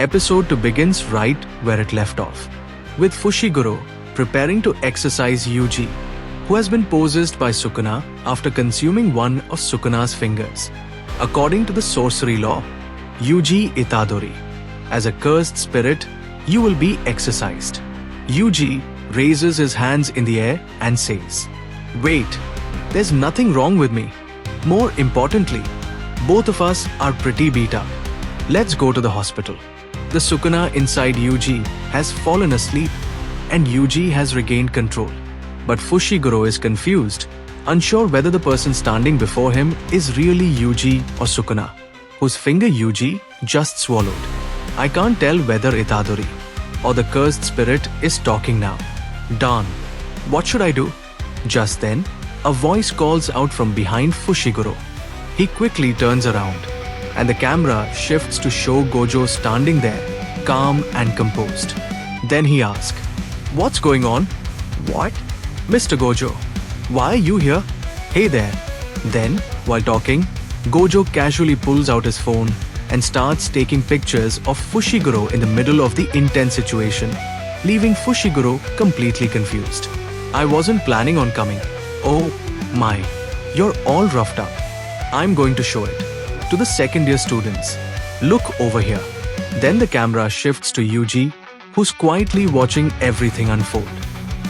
Episode 2 begins right where it left off, with Fushiguro preparing to exorcise Yuji, who has been possessed by Sukuna after consuming one of Sukuna's fingers. According to the sorcery law, Yuji Itadori, as a cursed spirit, you will be exorcised. Yuji raises his hands in the air and says, "Wait, there's nothing wrong with me. More importantly, both of us are pretty beat up. Let's go to the hospital." The Sukuna inside Yuji has fallen asleep and Yuji has regained control. But Fushiguro is confused, unsure whether the person standing before him is really Yuji or Sukuna, whose finger Yuji just swallowed. I can't tell whether Itadori or the cursed spirit is talking now. Darn, what should I do? Just then, a voice calls out from behind Fushiguro. He quickly turns around, and the camera shifts to show Gojo standing there, calm and composed. Then he asks, "What's going on?" "What? Mr. Gojo, why are you here?" "Hey there." Then, while talking, Gojo casually pulls out his phone and starts taking pictures of Fushiguro in the middle of the intense situation, leaving Fushiguro completely confused. "I wasn't planning on coming." "Oh my, you're all roughed up. I'm going to show it to the second year students. Look over here." Then the camera shifts to Yuji, who's quietly watching everything unfold.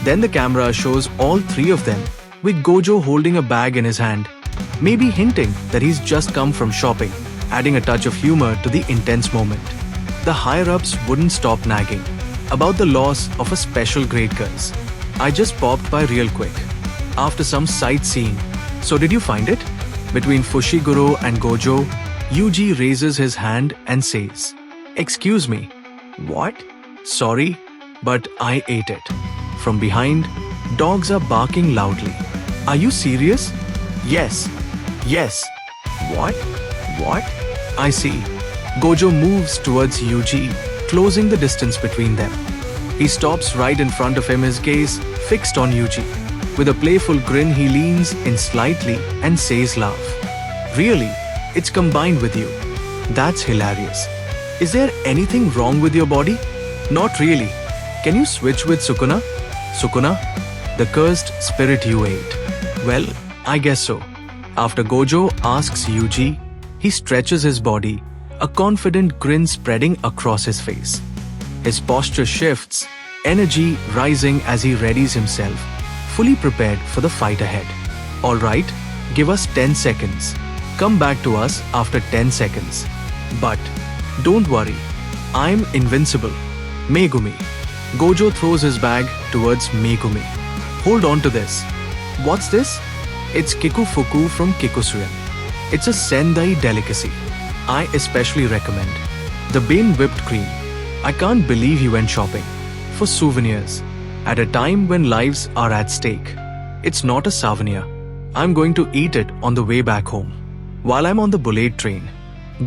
Then the camera shows all three of them, with Gojo holding a bag in his hand, maybe hinting that he's just come from shopping, adding a touch of humor to the intense moment. The higher-ups wouldn't stop nagging about the loss of a special grade curse. "I just popped by real quick after some sightseeing. So did you find it?" Between Fushiguro and Gojo, Yuji raises his hand and says, "Excuse me." "What?" "Sorry, but I ate it." From behind, dogs are barking loudly. "Are you serious?" "Yes. Yes." "What? What?" "I see." Gojo moves towards Yuji, closing the distance between them. He stops right in front of him, his gaze fixed on Yuji. With a playful grin, he leans in slightly and says, "Laugh. Really, it's combined with you. That's hilarious. Is there anything wrong with your body?" "Not really. Can you switch with Sukuna?" "Sukuna? The cursed spirit you ate." "Well, I guess so." After Gojo asks Yuji, he stretches his body, a confident grin spreading across his face. His posture shifts, energy rising as he readies himself, fully prepared for the fight ahead. "All right, give us 10 seconds. Come back to us after 10 seconds. But don't worry, I'm invincible. Megumi." Gojo throws his bag towards Megumi. "Hold on to this." "What's this?" "It's Kikufuku from Kikusuyan. It's a Sendai delicacy. I especially recommend. The bean whipped cream. I can't believe he went shopping for souvenirs at a time when lives are at stake. It's not a souvenir. I'm going to eat it on the way back home while I'm on the bullet train."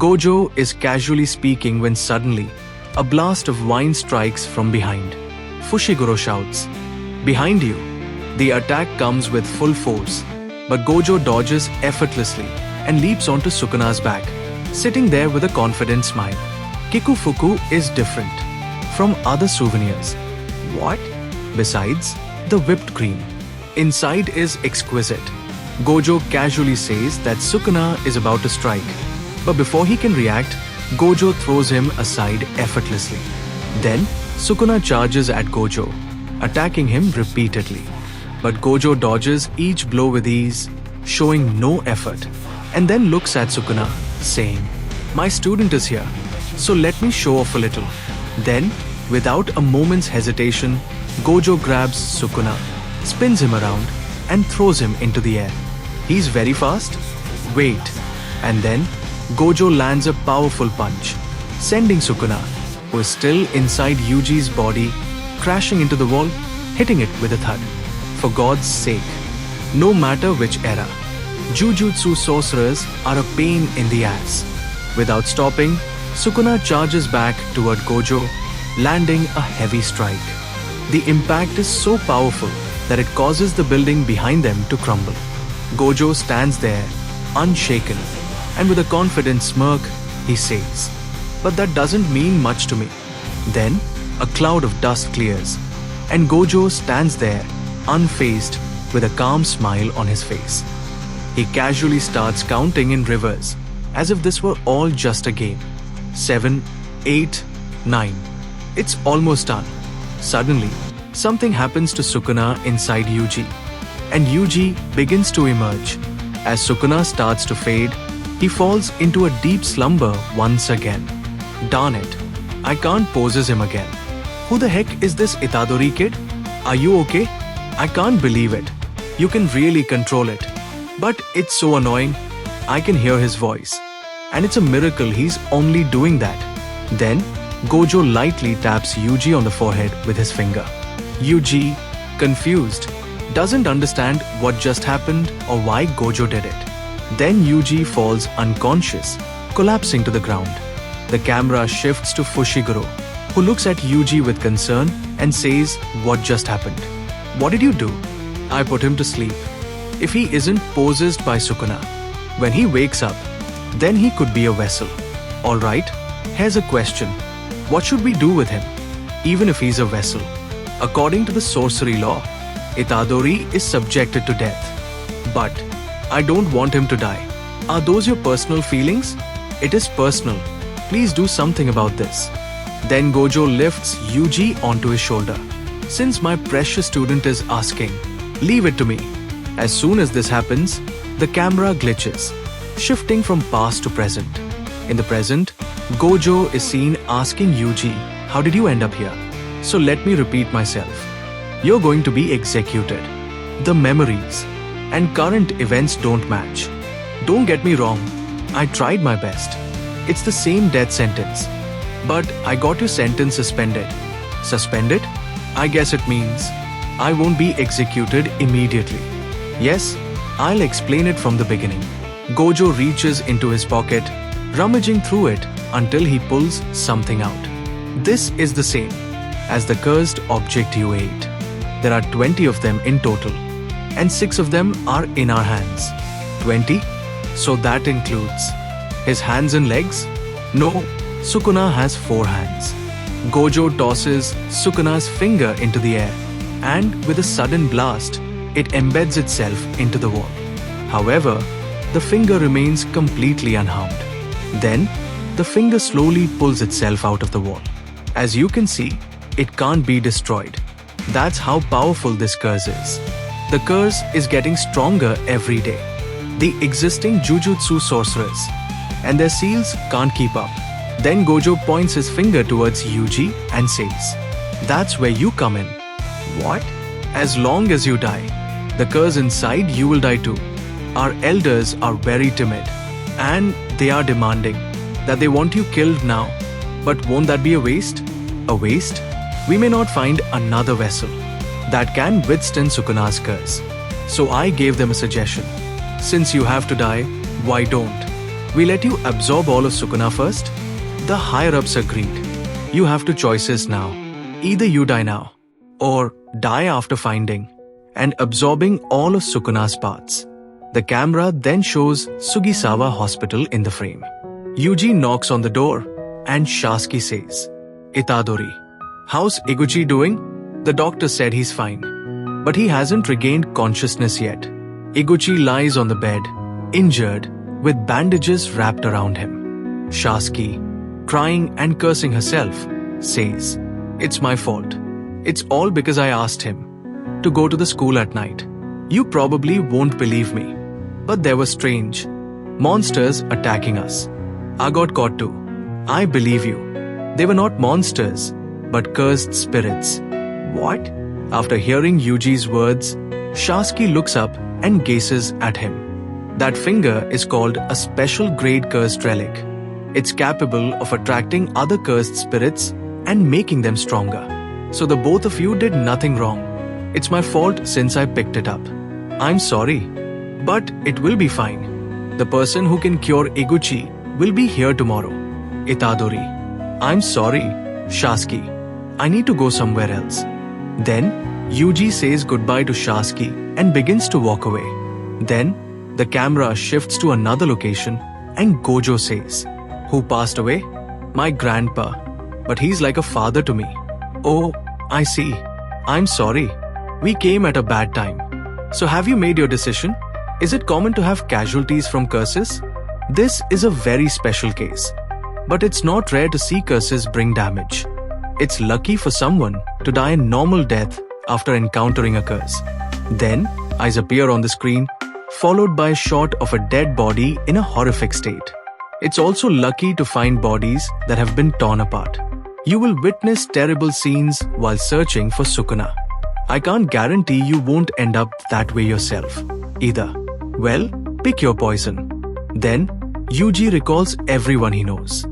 Gojo is casually speaking when suddenly a blast of wine strikes from behind. Fushiguro shouts, "Behind you!" The attack comes with full force, but Gojo dodges effortlessly and leaps onto Sukuna's back, sitting there with a confident smile. Kikufuku is different from other souvenirs. "What?" "Besides the whipped cream, inside is exquisite." Gojo casually says that Sukuna is about to strike, but before he can react, Gojo throws him aside effortlessly. Then, Sukuna charges at Gojo, attacking him repeatedly. But Gojo dodges each blow with ease, showing no effort, and then looks at Sukuna, saying, "My student is here, so let me show off a little." Then, without a moment's hesitation, Gojo grabs Sukuna, spins him around, and throws him into the air. He's very fast. Wait. And then, Gojo lands a powerful punch, sending Sukuna, who is still inside Yuji's body, crashing into the wall, hitting it with a thud. For God's sake, no matter which era, Jujutsu sorcerers are a pain in the ass. Without stopping, Sukuna charges back toward Gojo, landing a heavy strike. The impact is so powerful that it causes the building behind them to crumble. Gojo stands there, unshaken, and with a confident smirk, he says, but that doesn't mean much to me. Then, a cloud of dust clears, and Gojo stands there, unfazed, with a calm smile on his face. He casually starts counting in rivers, as if this were all just a game. 7, 8, 9. It's almost done. Suddenly, something happens to Sukuna inside Yuji, and Yuji begins to emerge. As Sukuna starts to fade, he falls into a deep slumber once again. Darn it, I can't poses him again. Who the heck is this Itadori kid? Are you okay? I can't believe it. You can really control it. But it's so annoying. I can hear his voice. And it's a miracle he's only doing that. Then, Gojo lightly taps Yuji on the forehead with his finger. Yuji, confused, doesn't understand what just happened or why Gojo did it. Then Yuji falls unconscious, collapsing to the ground. The camera shifts to Fushiguro, who looks at Yuji with concern and says what just happened. What did you do? I put him to sleep. If he isn't possessed by Sukuna, when he wakes up, then he could be a vessel. Alright, here's a question. What should we do with him? Even if he's a vessel. According to the sorcery law, Itadori is subjected to death. But I don't want him to die. Are those your personal feelings? It is personal. Please do something about this. Then Gojo lifts Yuji onto his shoulder. Since my precious student is asking, leave it to me. As soon as this happens, the camera glitches, shifting from past to present. In the present, Gojo is seen asking Yuji, how did you end up here? So let me repeat myself. You're going to be executed. The memories and current events don't match. Don't get me wrong, I tried my best. It's the same death sentence. But I got your sentence suspended. Suspended? I guess it means I won't be executed immediately. Yes, I'll explain it from the beginning. Gojo reaches into his pocket, rummaging through it until he pulls something out. This is the same as the cursed object you ate. There are 20 of them in total, and 6 of them are in our hands. 20? So that includes his hands and legs? No, Sukuna has 4 hands. Gojo tosses Sukuna's finger into the air, and with a sudden blast, it embeds itself into the wall. However, the finger remains completely unharmed. Then, the finger slowly pulls itself out of the wall. As you can see, it can't be destroyed. That's how powerful this curse is. The curse is getting stronger every day. The existing Jujutsu sorcerers and their seals can't keep up. Then Gojo points his finger towards Yuji and says, that's where you come in. What? As long as you die, the curse inside you will die too. Our elders are very timid, and they are demanding that they want you killed now. But won't that be a waste? A waste? We may not find another vessel that can withstand Sukuna's curse. So I gave them a suggestion. Since you have to die, why don't we let you absorb all of Sukuna first? The higher-ups agreed. You have 2 choices now. Either you die now, or die after finding and absorbing all of Sukuna's parts. The camera then shows Sugisawa Hospital in the frame. Yuji knocks on the door, and Shasuke says, Itadori, how's Iguchi doing? The doctor said he's fine, but he hasn't regained consciousness yet. Iguchi lies on the bed, injured, with bandages wrapped around him. Shasuke, crying and cursing herself, says, it's my fault. It's all because I asked him to go to the school at night. You probably won't believe me, but there were strange monsters attacking us. I got caught too. I believe you. They were not monsters, but cursed spirits. What? After hearing Yuji's words, Shasuke looks up and gazes at him. That finger is called a special grade cursed relic. It's capable of attracting other cursed spirits and making them stronger. So the both of you did nothing wrong. It's my fault since I picked it up. I'm sorry, but it will be fine. The person who can cure Iguchi will be here tomorrow. Itadori. I'm sorry, Shasuke. I need to go somewhere else. Then, Yuji says goodbye to Shasuke and begins to walk away. Then, the camera shifts to another location and Gojo says, who passed away? My grandpa. But he's like a father to me. Oh, I see. I'm sorry. We came at a bad time. So have you made your decision? Is it common to have casualties from curses? This is a very special case. But it's not rare to see curses bring damage. It's lucky for someone to die a normal death after encountering a curse. Then, eyes appear on the screen, followed by a shot of a dead body in a horrific state. It's also lucky to find bodies that have been torn apart. You will witness terrible scenes while searching for Sukuna. I can't guarantee you won't end up that way yourself, either. Well, pick your poison. Then, Yuji recalls everyone he knows.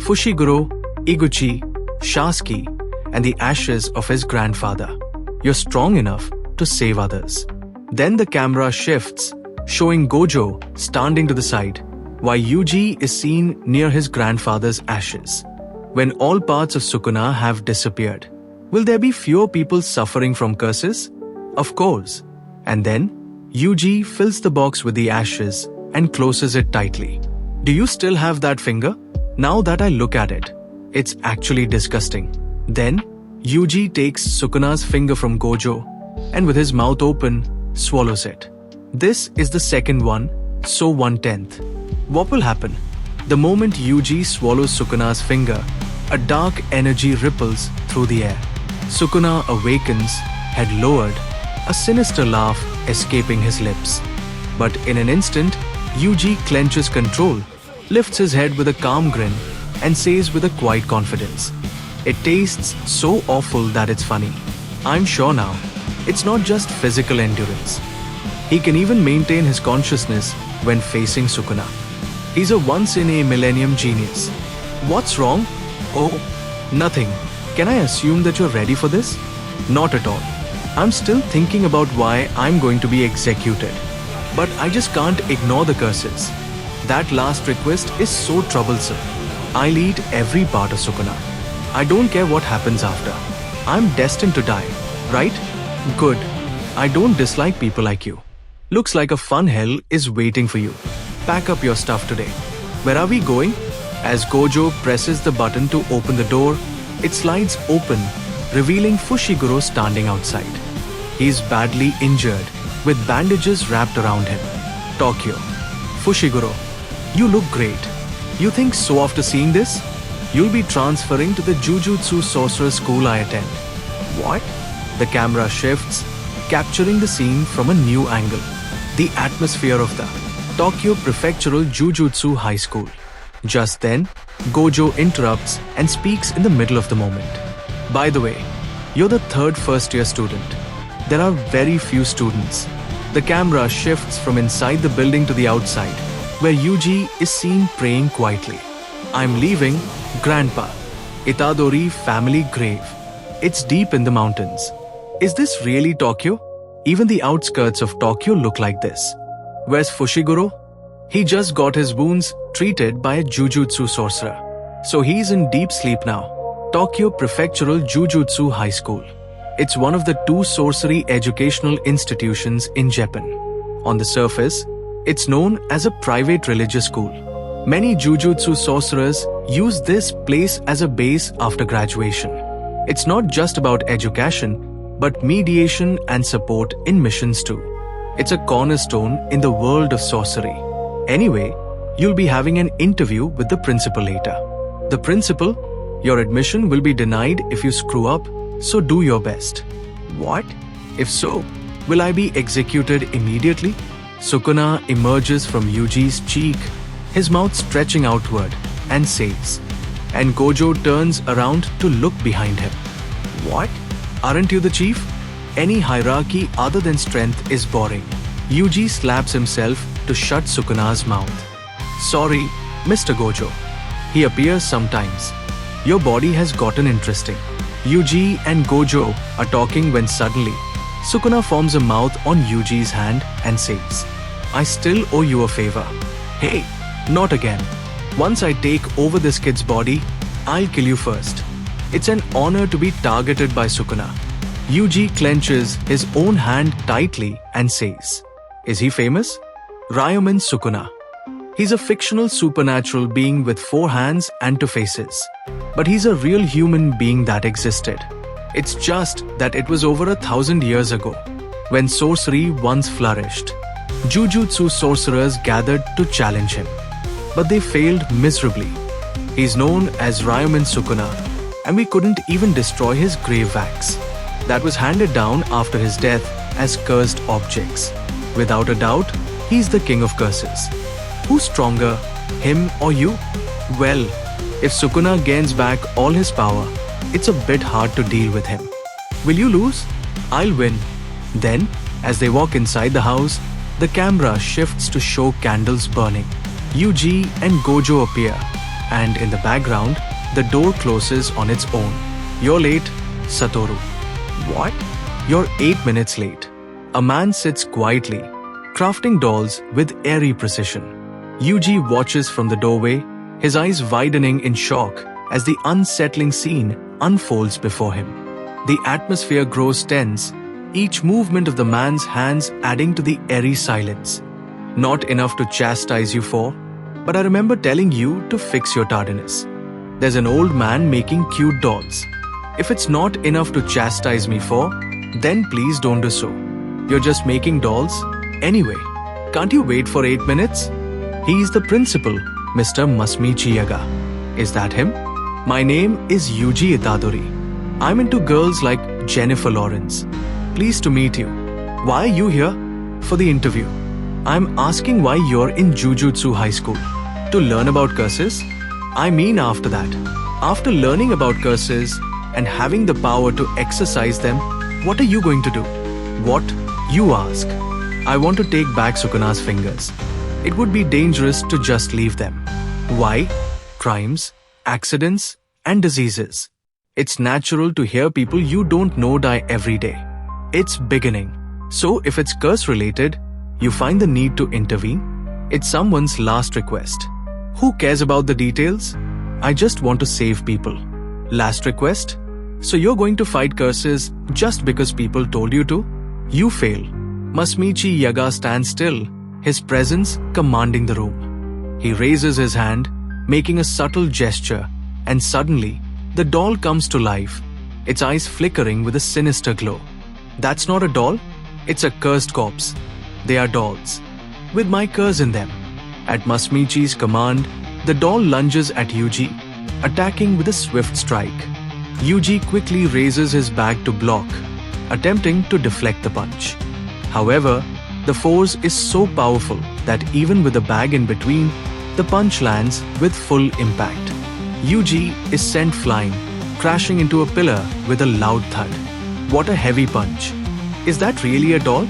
Fushiguro, Iguchi, Shasuke, and the ashes of his grandfather. You're strong enough to save others. Then the camera shifts, showing Gojo standing to the side, while Yuji is seen near his grandfather's ashes. When all parts of Sukuna have disappeared, will there be fewer people suffering from curses? Of course. And then, Yuji fills the box with the ashes and closes it tightly. Do you still have that finger? Now that I look at it, it's actually disgusting. Then, Yuji takes Sukuna's finger from Gojo and with his mouth open, swallows it. This is the second one, so 1/10. What will happen? The moment Yuji swallows Sukuna's finger, a dark energy ripples through the air. Sukuna awakens, head lowered, a sinister laugh escaping his lips. But in an instant, Yuji clenches control, lifts his head with a calm grin, and says with a quiet confidence, "It tastes so awful that it's funny. I'm sure now, it's not just physical endurance. He can even maintain his consciousness when facing Sukuna. He's a once-in-a-millennium genius." What's wrong? Oh, nothing. Can I assume that you're ready for this? Not at all. I'm still thinking about why I'm going to be executed. But I just can't ignore the curses. That last request is so troublesome. I'll eat every part of Sukuna. I don't care what happens after. I'm destined to die, right? Good. I don't dislike people like you. Looks like a fun hell is waiting for you. Pack up your stuff today. Where are we going? As Gojo presses the button to open the door, it slides open, revealing Fushiguro standing outside. He's badly injured, with bandages wrapped around him. Tokyo. Fushiguro, you look great. You think so after seeing this? You'll be transferring to the Jujutsu sorcerer school I attend. What? The camera shifts, capturing the scene from a new angle. The atmosphere of the Tokyo Prefectural Jujutsu High School. Just then, Gojo interrupts and speaks in the middle of the moment. By the way, you're the third first-year student. There are very few students. The camera shifts from inside the building to the outside, where Yuji is seen praying quietly. I'm leaving, Grandpa. Itadori family grave. It's deep in the mountains. Is this really Tokyo? Even the outskirts of Tokyo look like this. Where's Fushiguro? He just got his wounds treated by a Jujutsu sorcerer. So he's in deep sleep now. Tokyo Prefectural Jujutsu High School. It's one of the 2 sorcery educational institutions in Japan. On the surface, it's known as a private religious school. Many Jujutsu sorcerers use this place as a base after graduation. It's not just about education, but mediation and support in missions too. It's a cornerstone in the world of sorcery. Anyway, you'll be having an interview with the principal later. The principal? Your admission will be denied if you screw up, so do your best. What? If so, will I be executed immediately? Sukuna emerges from Yuji's cheek, his mouth stretching outward, and says, and Gojo turns around to look behind him. What? Aren't you the chief? Any hierarchy other than strength is boring. Yuji slaps himself to shut Sukuna's mouth. Sorry, Mr. Gojo. He appears sometimes. Your body has gotten interesting. Yuji and Gojo are talking when suddenly, Sukuna forms a mouth on Yuji's hand and says, I still owe you a favor. Hey, not again. Once I take over this kid's body, I'll kill you first. It's an honor to be targeted by Sukuna. Yuji clenches his own hand tightly and says, Is he famous? Ryomen Sukuna. He's a fictional supernatural being with 4 hands and 2 faces. But he's a real human being that existed. It's just that it was over 1,000 years ago, when sorcery once flourished. Jujutsu sorcerers gathered to challenge him, but they failed miserably. He's known as Ryuman Sukuna, and we couldn't even destroy his grave wax. That was handed down after his death as cursed objects. Without a doubt, he's the king of curses. Who's stronger, him or you? Well, if Sukuna gains back all his power, it's a bit hard to deal with him. Will you lose? I'll win. Then, as they walk inside the house, the camera shifts to show candles burning. Yuji and Gojo appear, and in the background, the door closes on its own. You're late, Satoru. What? You're 8 minutes late. A man sits quietly, crafting dolls with airy precision. Yuji watches from the doorway, his eyes widening in shock as the unsettling scene unfolds before him. The atmosphere grows tense, each movement of the man's hands adding to the eerie silence. Not enough to chastise you for, but I remember telling you to fix your tardiness. There's an old man making cute dolls. If it's not enough to chastise me for, then please don't do so. You're just making dolls anyway. Can't you wait for 8 minutes? He's the principal, Mr. Masamichi Yaga. Is that him? My name is Yuji Itadori. I'm into girls like Jennifer Lawrence. Pleased to meet you. Why are you here? For the interview. I'm asking why you're in Jujutsu High School. To learn about curses? I mean after that. After learning about curses and having the power to exercise them, what are you going to do? What? You ask. I want to take back Sukuna's fingers. It would be dangerous to just leave them. Why? Crimes, accidents, and diseases. It's natural to hear people you don't know die every day. It's beginning. So if it's curse-related, you find the need to intervene? It's someone's last request. Who cares about the details? I just want to save people. Last request? So you're going to fight curses just because people told you to? You fail. Masamichi Yaga stands still, his presence commanding the room. He raises his hand, making a subtle gesture, and suddenly, the doll comes to life, its eyes flickering with a sinister glow. That's not a doll, it's a cursed corpse. They are dolls, with my curse in them. At Masamichi's command, the doll lunges at Yuji, attacking with a swift strike. Yuji quickly raises his bag to block, attempting to deflect the punch. However, the force is so powerful that even with the bag in between, the punch lands with full impact. Yuji is sent flying, crashing into a pillar with a loud thud. What a heavy punch. Is that really a doll?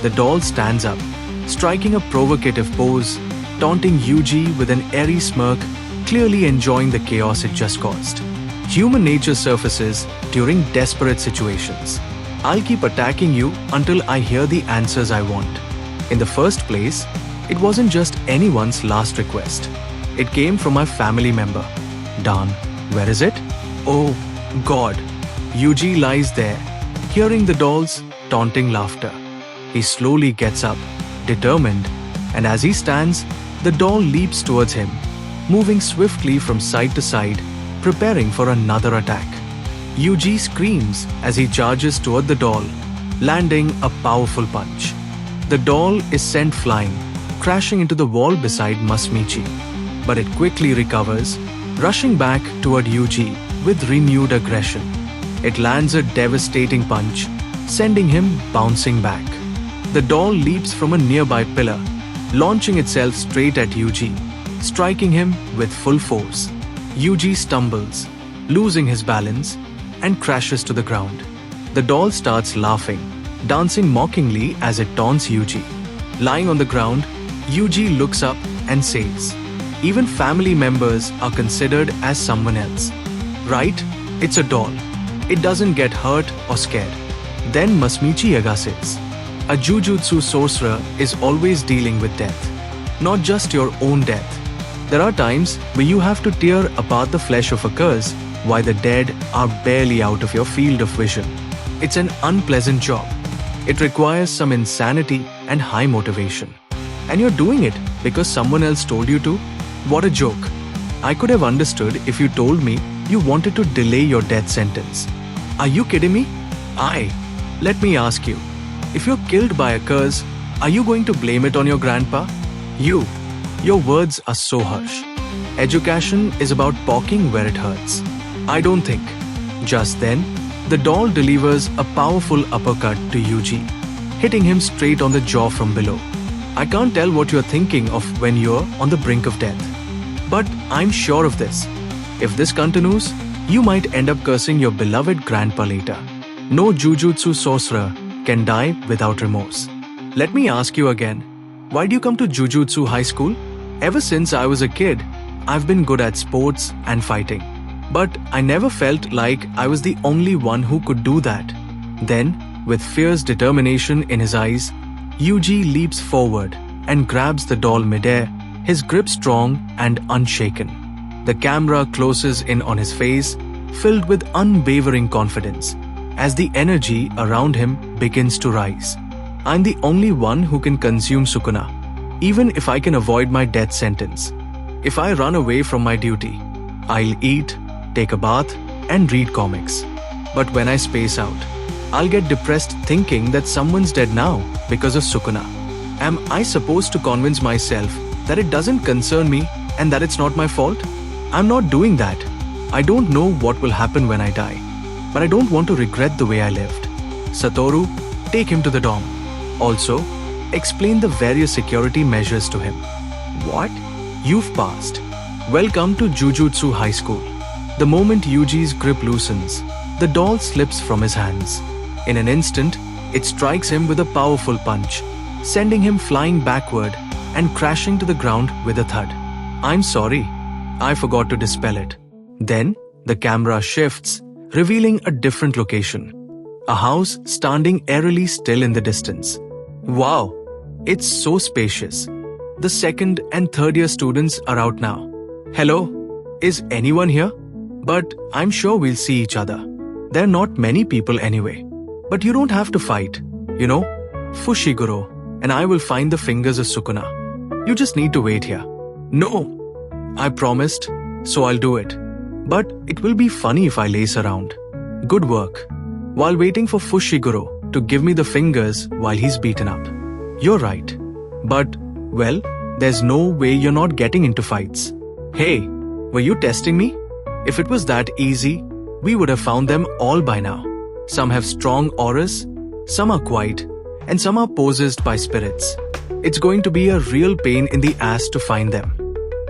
The doll stands up, striking a provocative pose, taunting Yuji with an airy smirk, clearly enjoying the chaos it just caused. Human nature surfaces during desperate situations. I'll keep attacking you until I hear the answers I want. In the first place, it wasn't just anyone's last request. It came from my family member. Dan, where is it? Oh, God. Yuji lies there, hearing the doll's taunting laughter. He slowly gets up, determined, and as he stands, the doll leaps towards him, moving swiftly from side to side, preparing for another attack. Yuji screams as he charges toward the doll, landing a powerful punch. The doll is sent flying, crashing into the wall beside Masamichi, but it quickly recovers, rushing back toward Yuji with renewed aggression. It lands a devastating punch, sending him bouncing back. The doll leaps from a nearby pillar, launching itself straight at Yuji, striking him with full force. Yuji stumbles, losing his balance, and crashes to the ground. The doll starts laughing, dancing mockingly as it taunts Yuji. Lying on the ground, Yuji looks up and says, "Even family members are considered as someone else. Right? It's a doll. It doesn't get hurt or scared." Then Masamichi Yaga says, "A Jujutsu sorcerer is always dealing with death, not just your own death. There are times where you have to tear apart the flesh of a curse while the dead are barely out of your field of vision. It's an unpleasant job. It requires some insanity and high motivation. And you're doing it Because someone else told you to? What a joke. I could have understood if you told me you wanted to delay your death sentence. Are you kidding me? Let me ask you. If you're killed by a curse, are you going to blame it on your grandpa? Your words are so harsh. Education is about poking where it hurts. I don't think. Just then, the doll delivers a powerful uppercut to Yuji, hitting him straight on the jaw from below. I can't tell what you're thinking of when you're on the brink of death. But I'm sure of this. If this continues, you might end up cursing your beloved grandpa later. No Jujutsu sorcerer can die without remorse. Let me ask you again, why do you come to Jujutsu High School? Ever since I was a kid, I've been good at sports and fighting. But I never felt like I was the only one who could do that. Then, with fierce determination in his eyes, Yuji leaps forward and grabs the doll midair, his grip strong and unshaken. The camera closes in on his face, filled with unwavering confidence, as the energy around him begins to rise. I'm the only one who can consume Sukuna, even if I can avoid my death sentence. If I run away from my duty, I'll eat, take a bath, and read comics. But when I space out, I'll get depressed thinking that someone's dead now because of Sukuna. Am I supposed to convince myself that it doesn't concern me and that it's not my fault? I'm not doing that. I don't know what will happen when I die, but I don't want to regret the way I lived. Satoru, take him to the dorm. Also, explain the various security measures to him. What? You've passed. Welcome to Jujutsu High School. The moment Yuji's grip loosens, the doll slips from his hands. In an instant, it strikes him with a powerful punch, sending him flying backward and crashing to the ground with a thud. I'm sorry, I forgot to dispel it. Then, the camera shifts, revealing a different location. A house standing eerily still in the distance. Wow, it's so spacious. The second and third year students are out now. Hello, is anyone here? But I'm sure we'll see each other. There are not many people anyway. But you don't have to fight. You know, Fushiguro and I will find the fingers of Sukuna. You just need to wait here. No, I promised, so I'll do it. But it will be funny if I lace around. Good work. While waiting for Fushiguro to give me the fingers while he's beaten up. You're right. But, well, there's no way you're not getting into fights. Hey, were you testing me? If it was that easy, we would have found them all by now. Some have strong auras, some are quiet, and some are possessed by spirits. It's going to be a real pain in the ass to find them.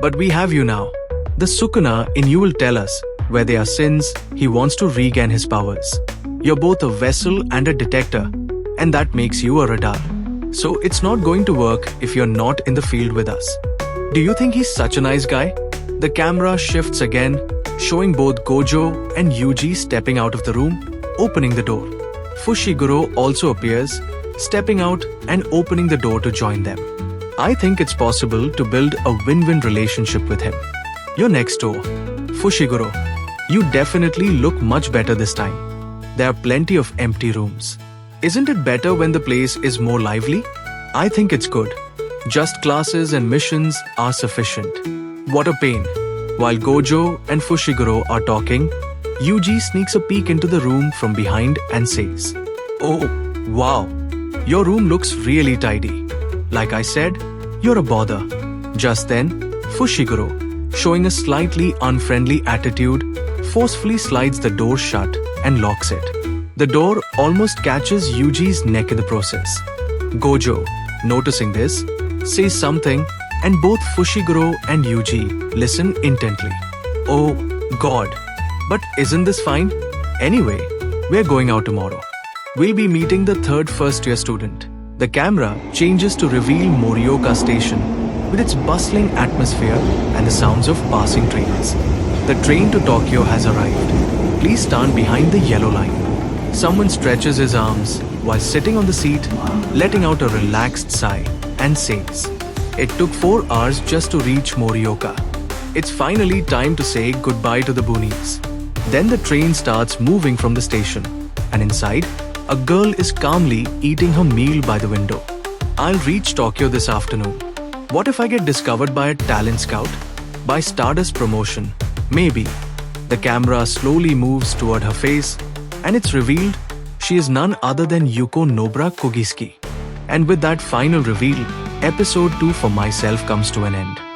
But we have you now. The Sukuna in you will tell us where there are sins he wants to regain his powers. You're both a vessel and a detector, and that makes you a radar. So it's not going to work if you're not in the field with us. Do you think he's such a nice guy? The camera shifts again, showing both Gojo and Yuji stepping out of the room, opening the door. Fushiguro also appears, stepping out and opening the door to join them. I think it's possible to build a win-win relationship with him. You're next door. Fushiguro, you definitely look much better this time. There are plenty of empty rooms. Isn't it better when the place is more lively? I think it's good. Just classes and missions are sufficient. What a pain. While Gojo and Fushiguro are talking, Yuji sneaks a peek into the room from behind and says, "Oh, wow, your room looks really tidy. Like I said, you're a bother." Just then, Fushiguro, showing a slightly unfriendly attitude, forcefully slides the door shut and locks it. The door almost catches Yuji's neck in the process. Gojo, noticing this, says something, and both Fushiguro and Yuji listen intently. Oh God, but isn't this fine? Anyway, we're going out tomorrow. We'll be meeting the third first-year student. The camera changes to reveal Morioka Station with its bustling atmosphere and the sounds of passing trains. The train to Tokyo has arrived. Please stand behind the yellow line. Someone stretches his arms while sitting on the seat, letting out a relaxed sigh, and says, "It took 4 hours just to reach Morioka. It's finally time to say goodbye to the boonies." Then the train starts moving from the station, and inside, a girl is calmly eating her meal by the window. "I'll reach Tokyo this afternoon. What if I get discovered by a talent scout? By Stardust promotion? Maybe. The camera slowly moves toward her face, and it's revealed she is none other than Yuko Nobara Kugiski. And with that final reveal, episode 2 for myself comes to an end.